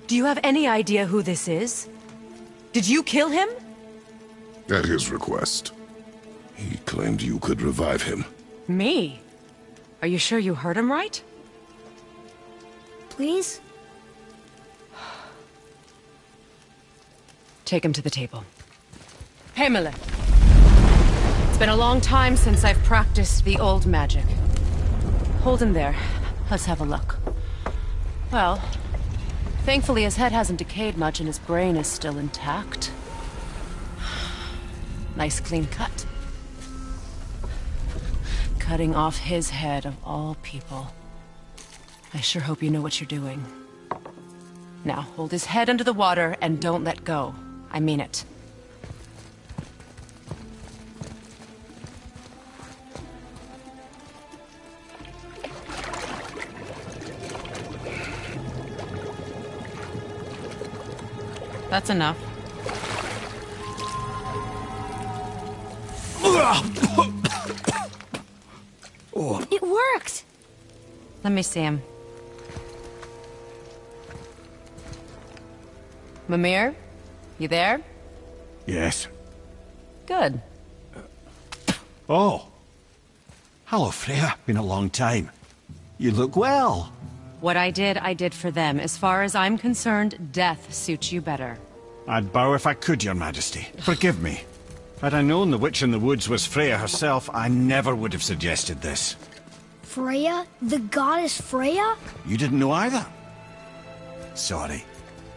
Do you have any idea who this is? Did you kill him? At his request. He claimed you could revive him. Me? Are you sure you heard him right? Please? Take him to the table. Pamela. It's been a long time since I've practiced the old magic. Hold him there. Let's have a look. Well, thankfully his head hasn't decayed much and his brain is still intact. Nice clean cut. Cutting off his head of all people. I sure hope you know what you're doing. Now, hold his head under the water and don't let go. I mean it. That's enough. It worked! Let me see him. Mimir? You there? Yes. Good. Oh. Hello, Freya. Been a long time. You look well. What I did for them. As far as I'm concerned, death suits you better. I'd bow if I could, Your Majesty. Forgive me. Had I known the witch in the woods was Freya herself, I never would have suggested this. Freya? The goddess Freya? You didn't know either? Sorry.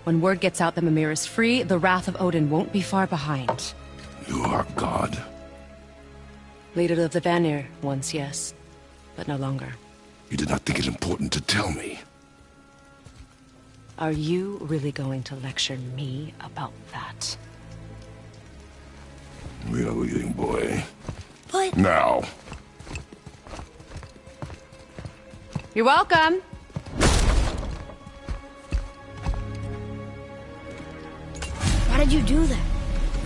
When word gets out that Mimir is free, the wrath of Odin won't be far behind. You are God. Leader of the Vanir, once yes, but no longer. You did not think it important to tell me. Are you really going to lecture me about that? We are leaving, boy. But... Now. You're welcome. Why did you do that?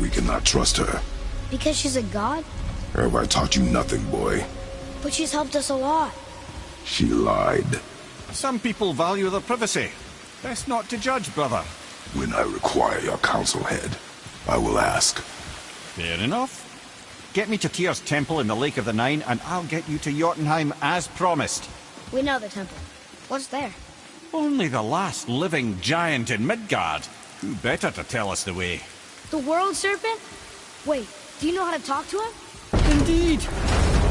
We cannot trust her. Because she's a god? Have I taught you nothing, boy? But she's helped us a lot. She lied. Some people value their privacy. Best not to judge, brother. When I require your council head, I will ask. Fair enough. Get me to Tyr's temple in the Lake of the Nine, and I'll get you to Jotunheim as promised. We know the temple. What's there? Only the last living giant in Midgard. Who better to tell us the way? The world serpent? Wait, do you know how to talk to him? Indeed.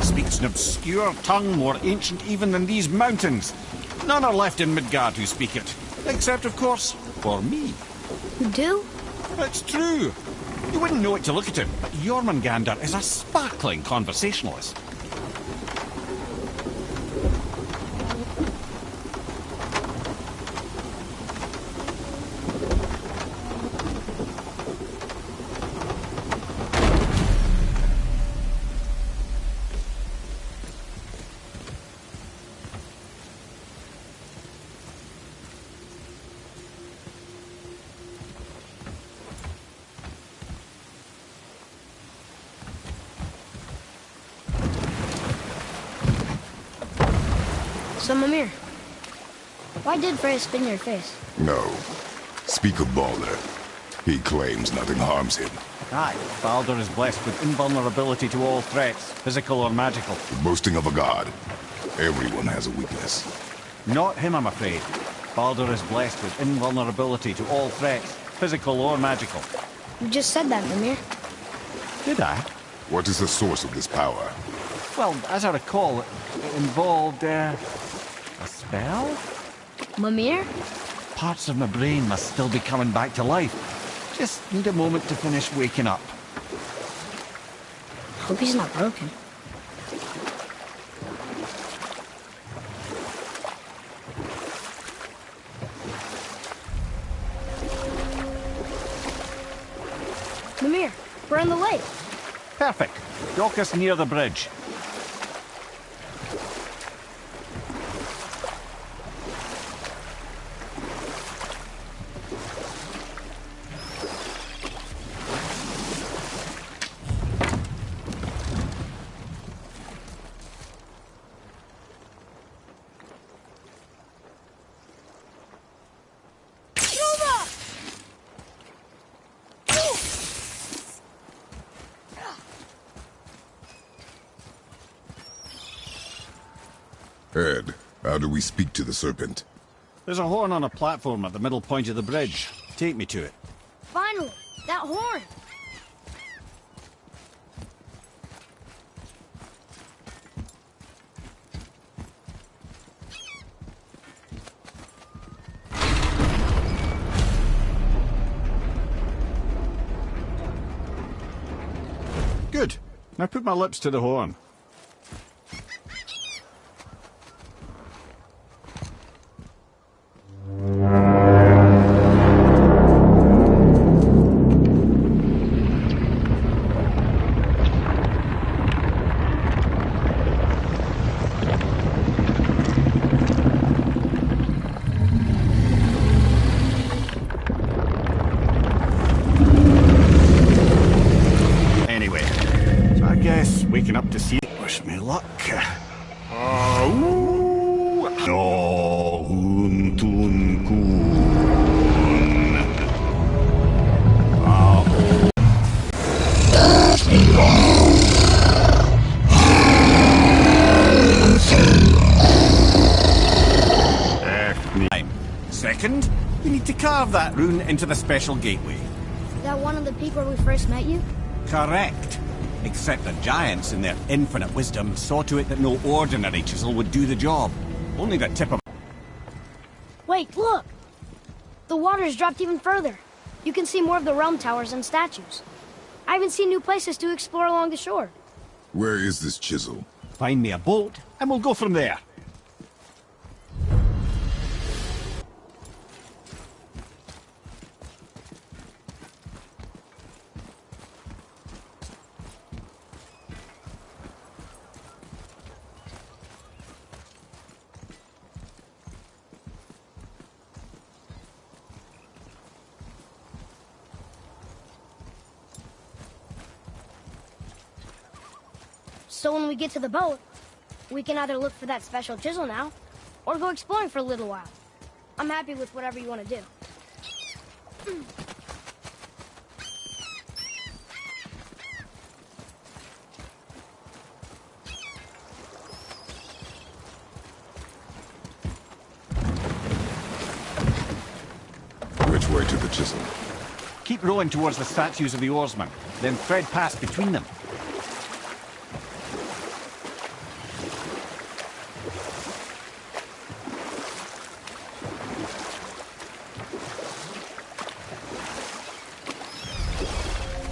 Speaks an obscure tongue more ancient even than these mountains. None are left in Midgard who speak it. Except, of course, for me. You do? It's true. You wouldn't know it to look at him, but Jormungandr is a sparkling conversationalist. So, Mimir, why did Freya spin your face? No. Speak of Baldur. He claims nothing harms him. Aye, Baldur is blessed with invulnerability to all threats, physical or magical. The boasting of a god. Everyone has a weakness. Not him, I'm afraid. Baldur is blessed with invulnerability to all threats, physical or magical. You just said that, Mimir. Did I? What is the source of this power? Well, as I recall, it involved, a spell? Mimir? Parts of my brain must still be coming back to life. Just need a moment to finish waking up. Hope he's not broken. Mimir, we're on the lake. Perfect. Dock us near the bridge. Ed, how do we speak to the serpent? There's a horn on a platform at the middle point of the bridge. Take me to it. Finally! That horn! Good. Now put my lips to the horn. Waking up to see it. Wish me luck. No, Huntun Kun. Second, we need to carve that rune into the special gateway. Is that one of the peak where we first met you? Correct. Except the giants, in their infinite wisdom, saw to it that no ordinary chisel would do the job. Only the tip of... Wait, look! The water's dropped even further. You can see more of the realm towers and statues. I even see new places to explore along the shore. Where is this chisel? Find me a boat, and we'll go from there. So when we get to the boat, we can either look for that special chisel now, or go exploring for a little while. I'm happy with whatever you want to do. Which way to the chisel? Keep rowing towards the statues of the oarsmen, then thread past between them.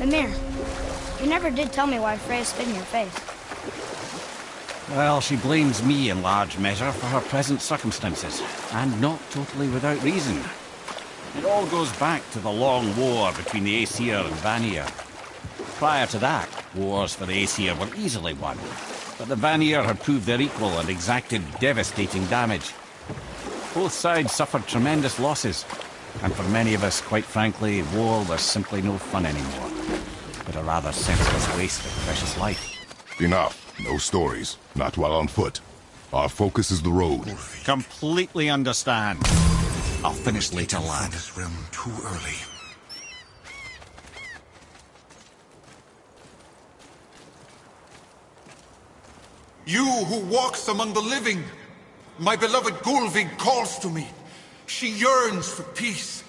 Mimir, you never did tell me why Freya spit in your face. Well, she blames me in large measure for her present circumstances, and not totally without reason. It all goes back to the long war between the Aesir and Vanir. Prior to that, wars for the Aesir were easily won, but the Vanir had proved their equal and exacted devastating damage. Both sides suffered tremendous losses, and for many of us, quite frankly, war was simply no fun anymore, but a rather senseless waste of precious life. Enough. No stories. Not while on foot. Our focus is the road. Completely understand. I'll finish later, lad. This realm too early. You who walks among the living, my beloved Gulvig calls to me. She yearns for peace,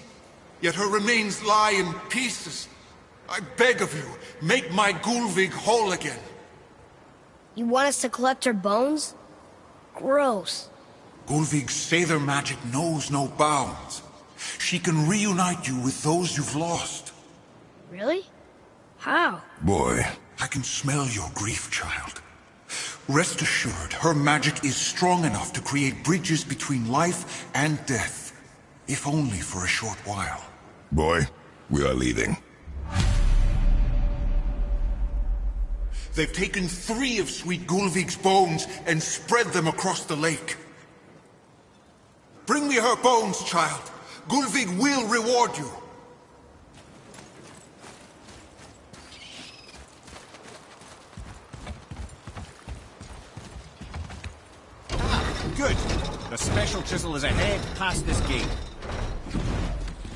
yet her remains lie in pieces. I beg of you, make my Gulvig whole again. You want us to collect her bones? Gross. Gulvig's Sather magic knows no bounds. She can reunite you with those you've lost. Really? How? Boy. I can smell your grief, child. Rest assured, her magic is strong enough to create bridges between life and death, if only for a short while. Boy, we are leaving. They've taken 3 of Sweet Gulvig's bones and spread them across the lake. Bring me her bones, child. Gulvig will reward you. Good. The special chisel is ahead, past this gate.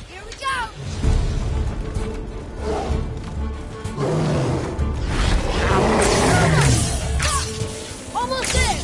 Here we go! Almost there!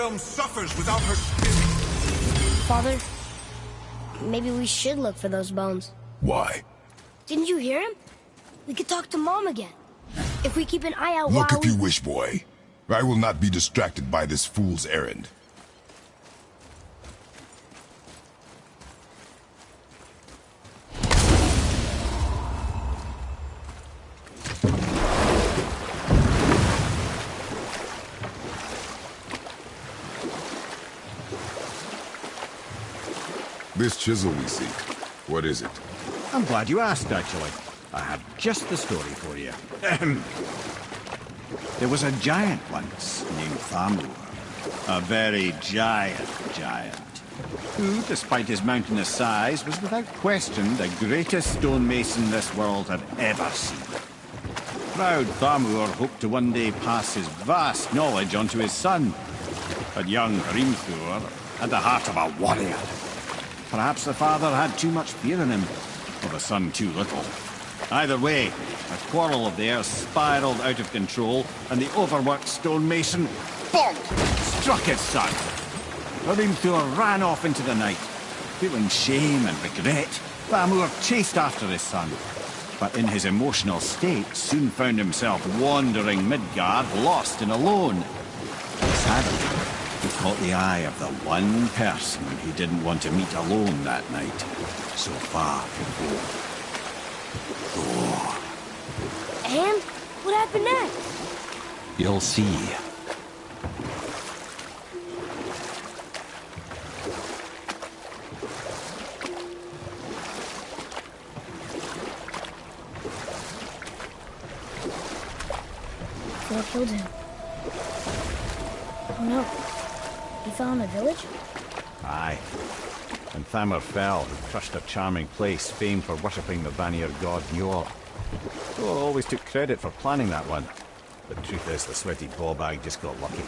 realm suffers without her spirit. Father, maybe we should look for those bones. Why? Didn't you hear him? We could talk to Mom again. If we keep an eye out Look while if you wish, boy. I will not be distracted by this fool's errand. This chisel we seek, what is it? I'm glad you asked, actually. I have just the story for you. There was a giant once named Thamur. A very giant, who, despite his mountainous size, was without question the greatest stonemason this world had ever seen. Proud Thamur hoped to one day pass his vast knowledge on to his son. But young Hrimthur had the heart of a warrior. Perhaps the father had too much fear in him, or the son too little. Either way, a quarrel of theirs spiraled out of control, and the overworked stonemason, bonk, struck his son. Hrimthur ran off into the night. Feeling shame and regret, Thamur chased after his son. But in his emotional state, soon found himself wandering Midgard, lost and alone. Sadly, he caught the eye of the one person he didn't want to meet alone that night. So far from home. Thor. And what happened next? You'll see. Thor killed him. Oh no. He fell in a village? Aye. And Thamur fell, who crushed a charming place famed for worshipping the Vanir god Njord. Thor always took credit for planning that one. The truth is, the sweaty ballbag just got lucky.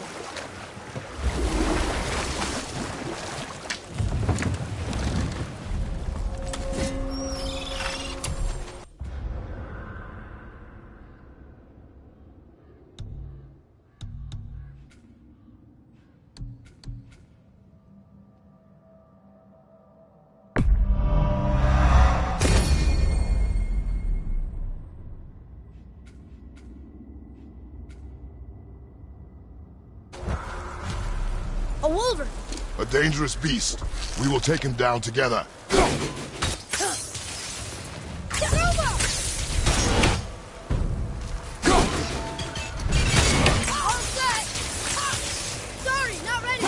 A wolverine! A dangerous beast. We will take him down together. All set! Sorry, not ready!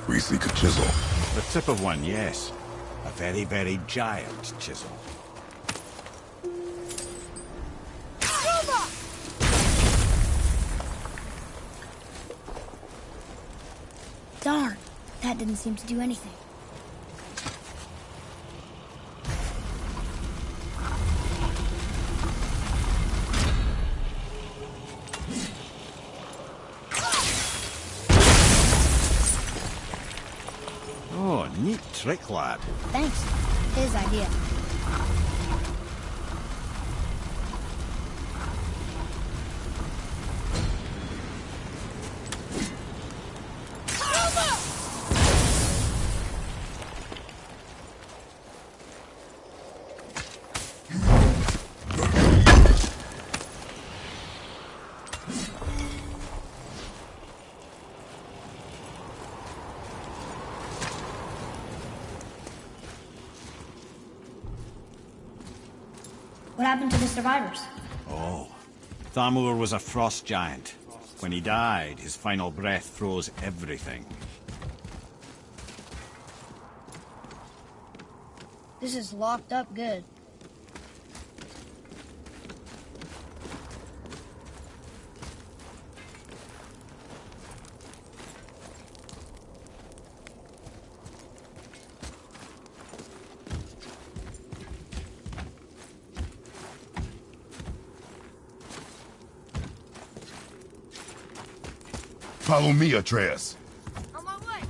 We seek a chisel. The tip of one, yes. A very, very giant chisel. Darn, that didn't seem to do anything. Oh, Neat trick, lad. Thanks. His idea. What happened to the survivors? Oh. Thamur was a frost giant. When he died, his final breath froze everything. This is locked up good. Follow me, Atreus. On my way.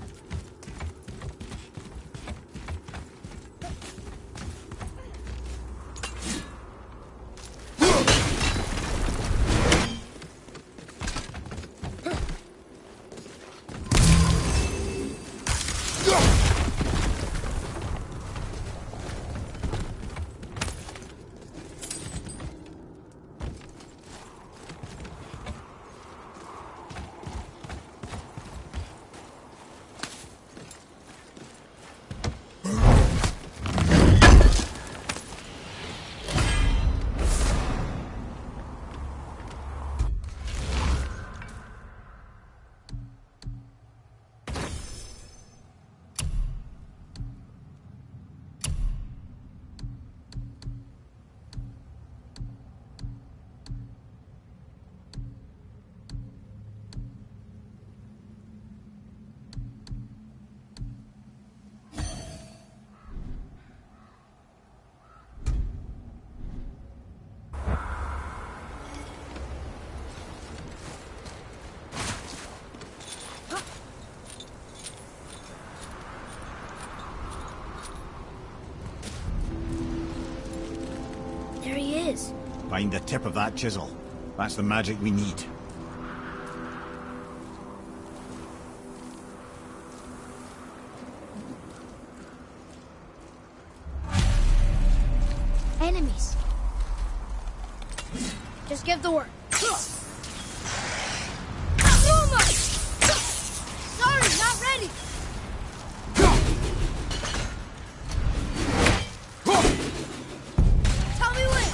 There he is. Find the tip of that chisel. That's the magic we need. Enemies. Just give the word. Sorry, not ready. Tell me when.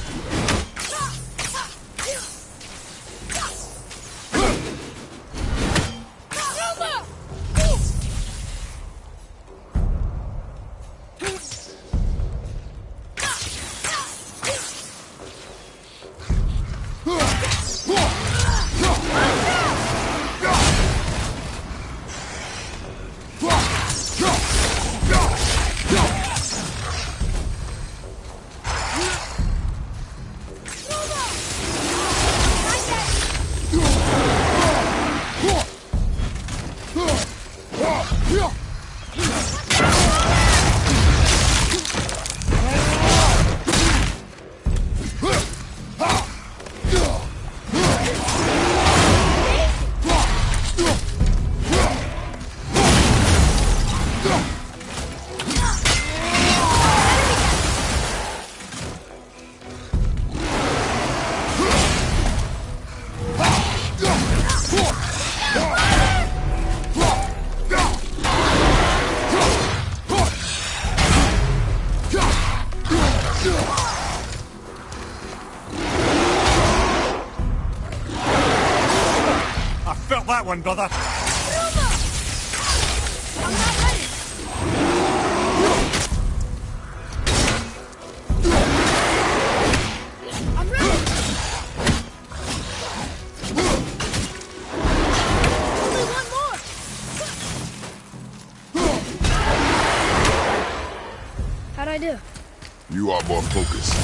Felt that one, brother. I'm not ready. I'm ready. Only one more. How'd I do? You are more focused.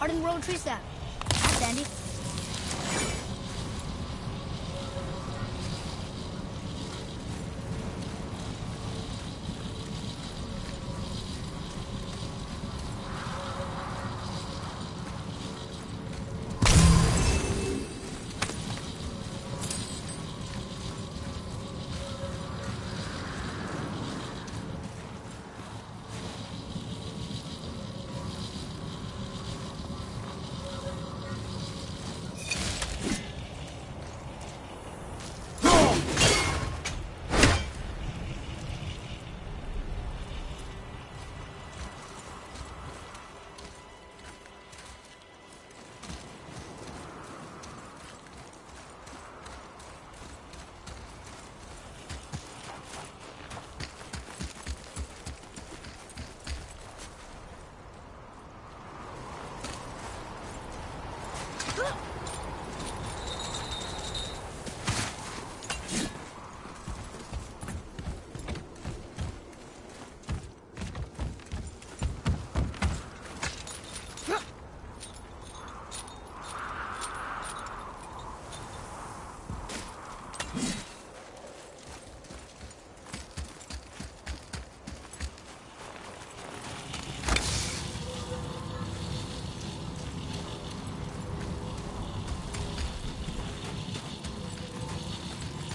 Hardened royal tree sap. That's handy.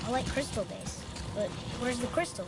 I like crystal base, but where's the crystal?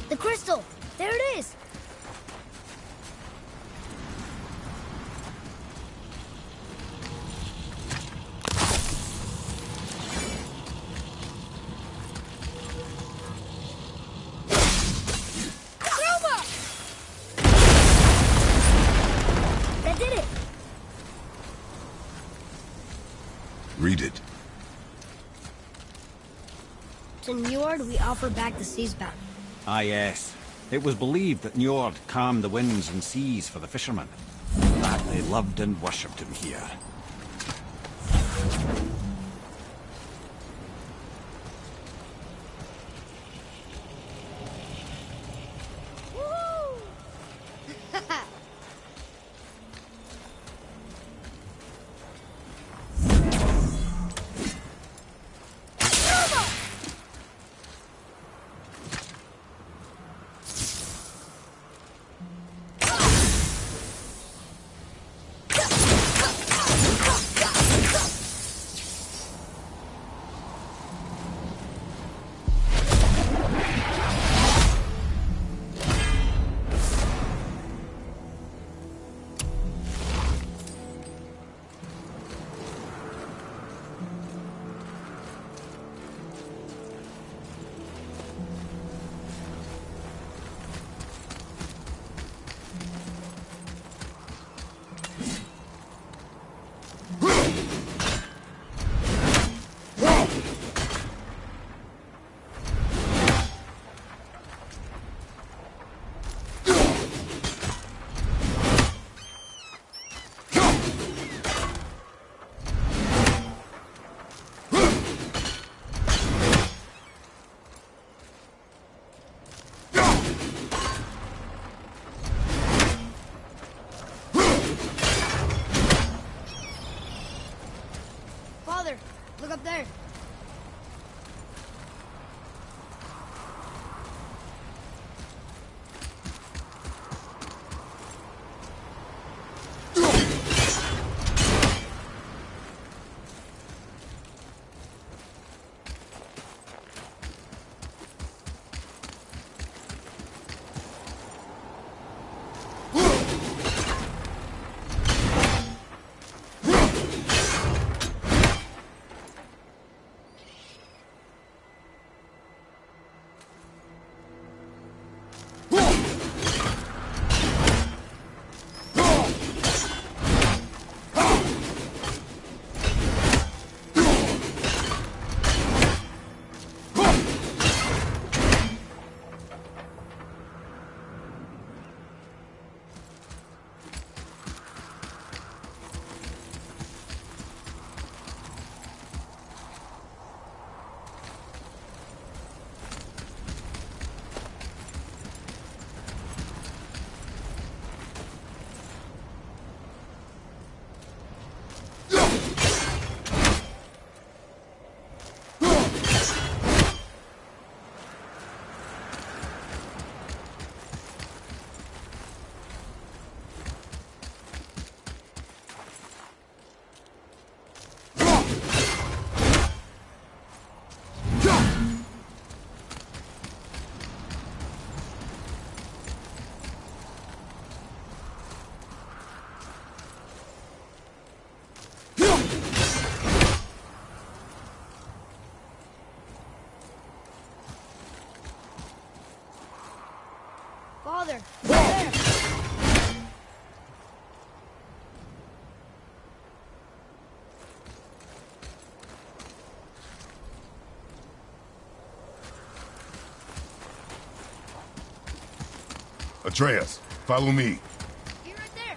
The crystal! There it is! That did it! Read it. To Njord, we offer back the sea's bounty. Ah, yes. It was believed that Njord calmed the winds and seas for the fishermen. That they loved and worshipped him here. Father, look up there. Father, there. Atreus, follow me. He right there.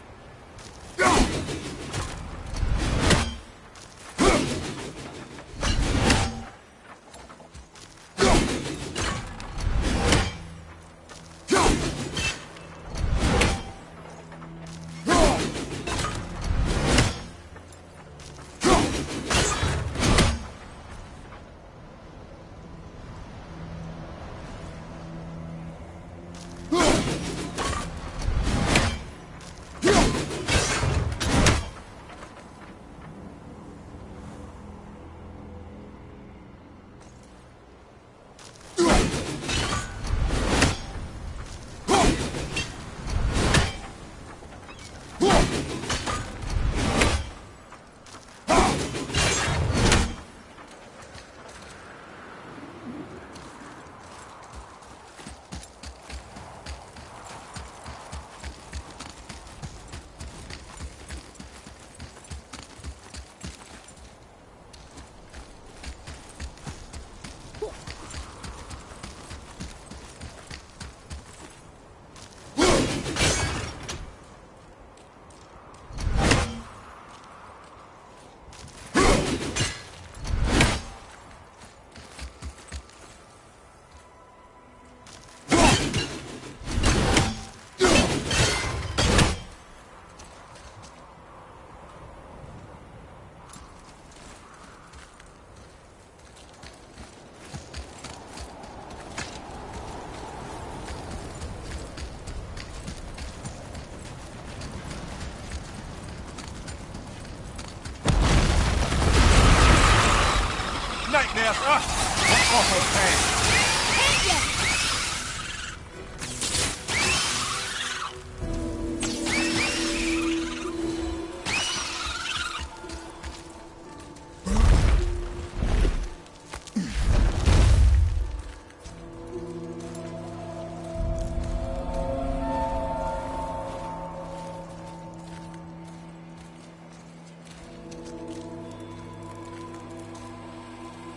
Nightmares! What awful pain!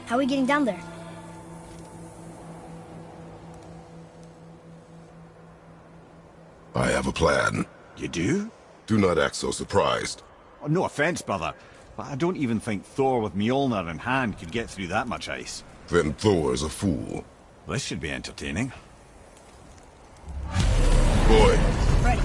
How are we getting down there? I have a plan. You do? Do not act so surprised. Oh, no offense, brother, but I don't even think Thor with Mjolnir in hand could get through that much ice. Then Thor's a fool. This should be entertaining. Boy, Ready.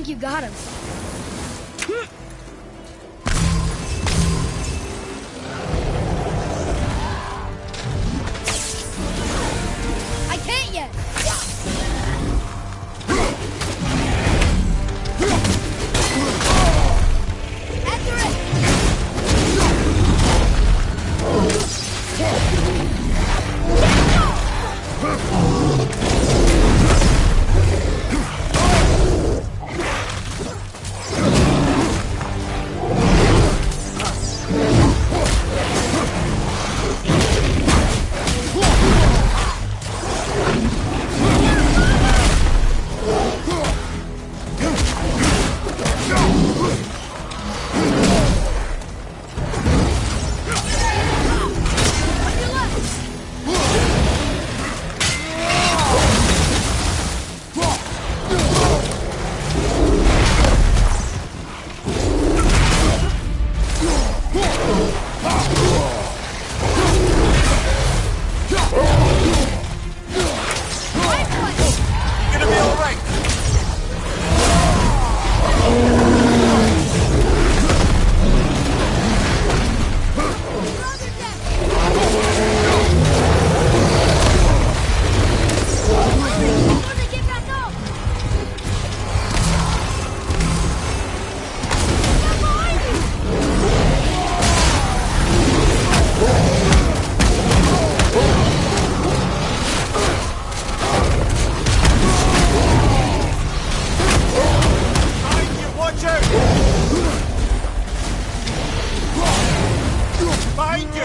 You got him. I can't yet. After it. behind you!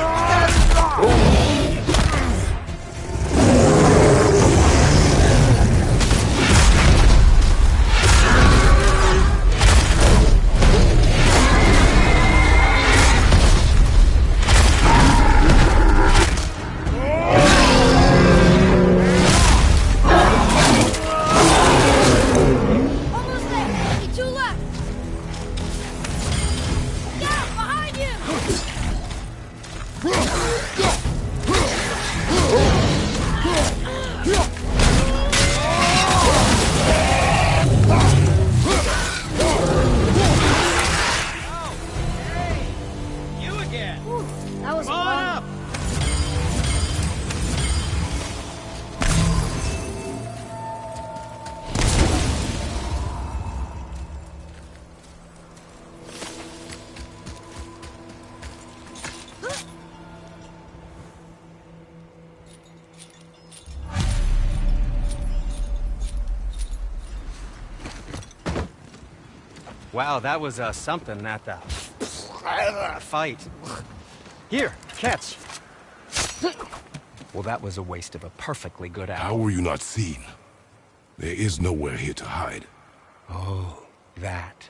Almost there! Only two left! Yeah, behind you! You again! Whew, that was Come on fun. up! Wow, that was something at the fight. Here, catch. Well, that was a waste of a perfectly good How hour. were you not seen? There is nowhere here to hide. Oh, that.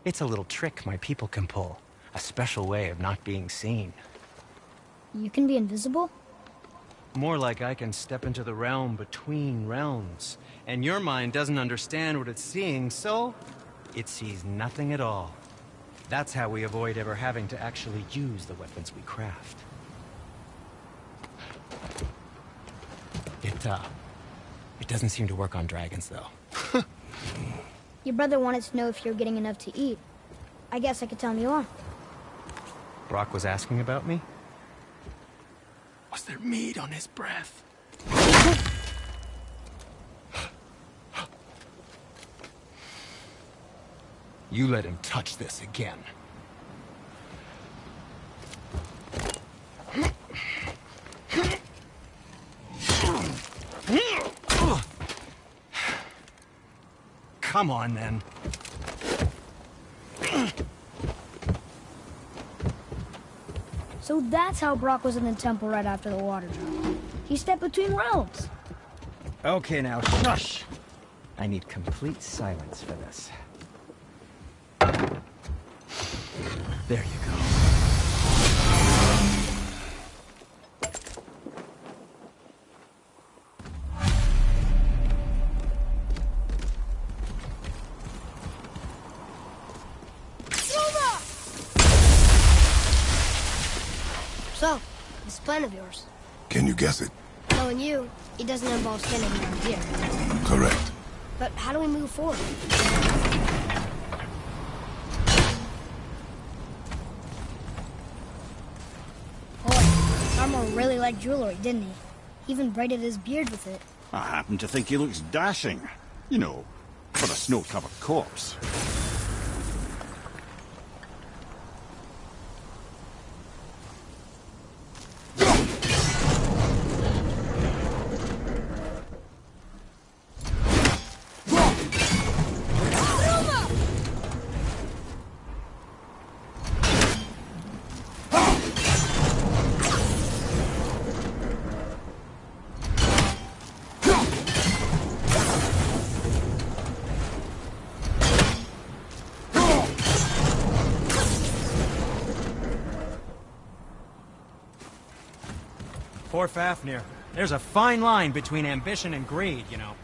It's a little trick my people can pull. A special way of not being seen. You can be invisible? More like I can step into the realm between realms. And your mind doesn't understand what it's seeing, so it sees nothing at all. That's how we avoid ever having to actually use the weapons we craft. It doesn't seem to work on dragons, though. Your brother wanted to know if you're getting enough to eat. I guess I could tell him you are. Brock was asking about me? Was there meat on his breath? You let him touch this again. Come on, then. So that's how Brock was in the temple right after the water drop. He stepped between realms. Okay, now, shush! I need complete silence for this. There you go. So, this plan of yours. Can you guess it? Knowing you, it doesn't involve standing around here. Correct. But how do we move forward? Boy, Armor really liked jewelry, didn't he? He even braided his beard with it. I happen to think he looks dashing. You know, for a snow-covered corpse. Poor Fafnir. There's a fine line between ambition and greed, you know.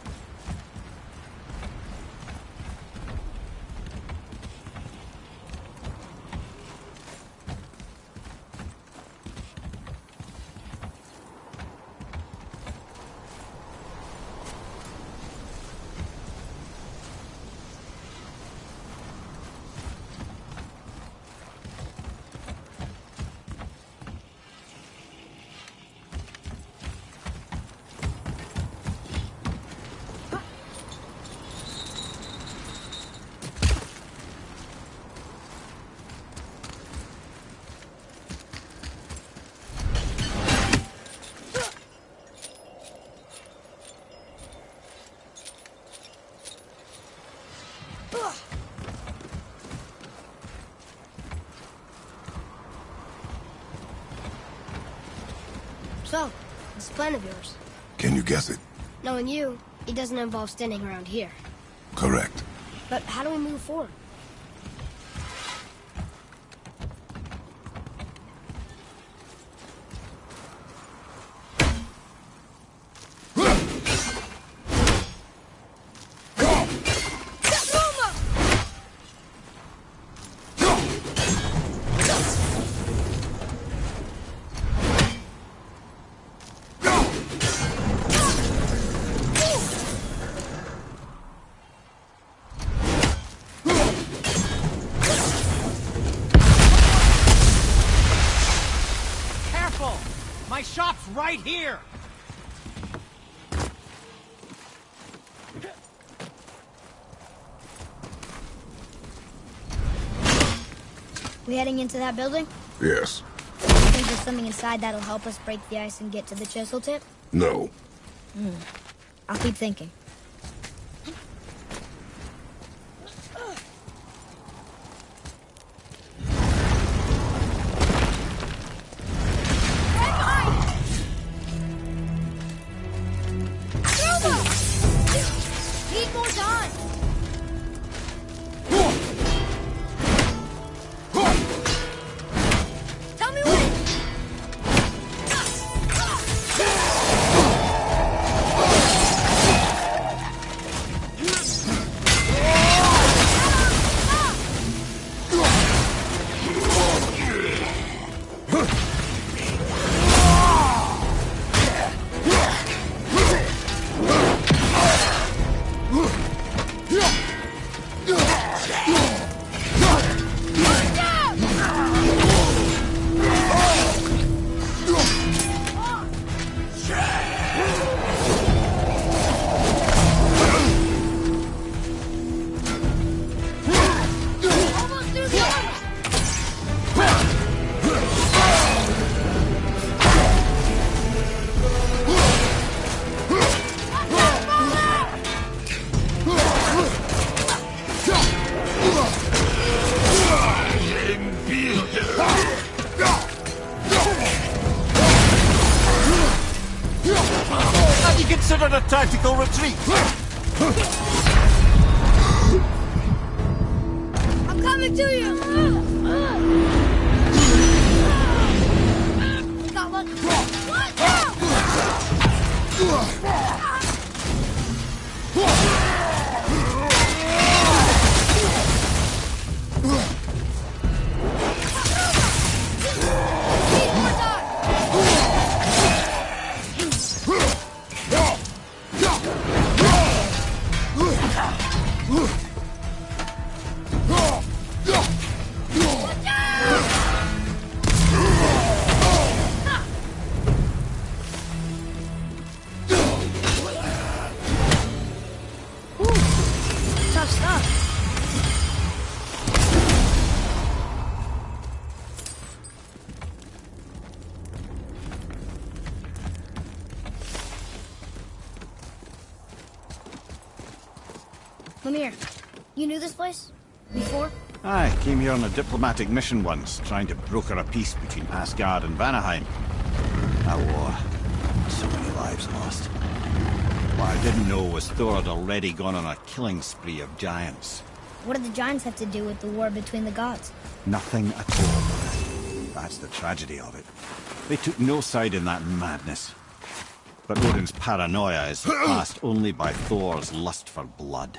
So, what's the plan of yours? Can you guess it? Knowing you, it doesn't involve standing around here. Correct. But how do we move forward? My shop's right here! We heading into that building? Yes. Think there's something inside that'll help us break the ice and get to the chisel tip? No. I'll keep thinking. Need more time! Tell me when! Have you considered a tactical retreat? I'm coming to you! We got lucky. Watch out! Need more time! Tough stuff. Lemire, you knew this place? Before? I came here on a diplomatic mission once, trying to broker a peace between Asgard and Vanaheim. A war. So many lives lost. What I didn't know was Thor had already gone on a killing spree of giants. What do the giants have to do with the war between the gods? Nothing at all. That's the tragedy of it. They took no side in that madness. But Odin's paranoia is surpassed only by Thor's lust for blood.